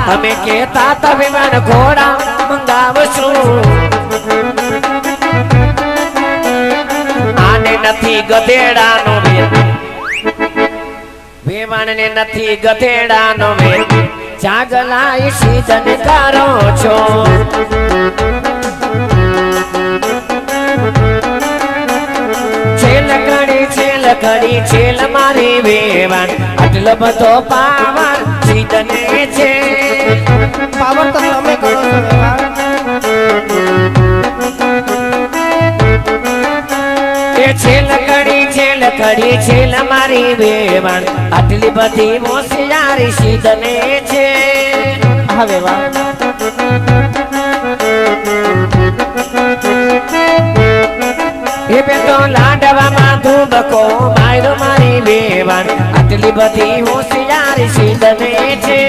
અમે કેતા તા વિમાન ઘોડા મંગાવશું આને નથી ગધેડાનો વેર વિમાનને નથી ગધેડાનો વેર જાગલાઈ સીધન કરો છો ઘડી છેલ મારી વેવાન આટલો બધો પાવર સીધને છે પાવર તો તમે કરો છો એ છેલ ઘડી છેલ મારી વેવાન આટલી બધી હોશિયારી સીધને છે હવે વાહ એ બેટો લાડવામાં ધૂબકો મારી વેવાન આટલી બધી હોશિયારી સીધને છે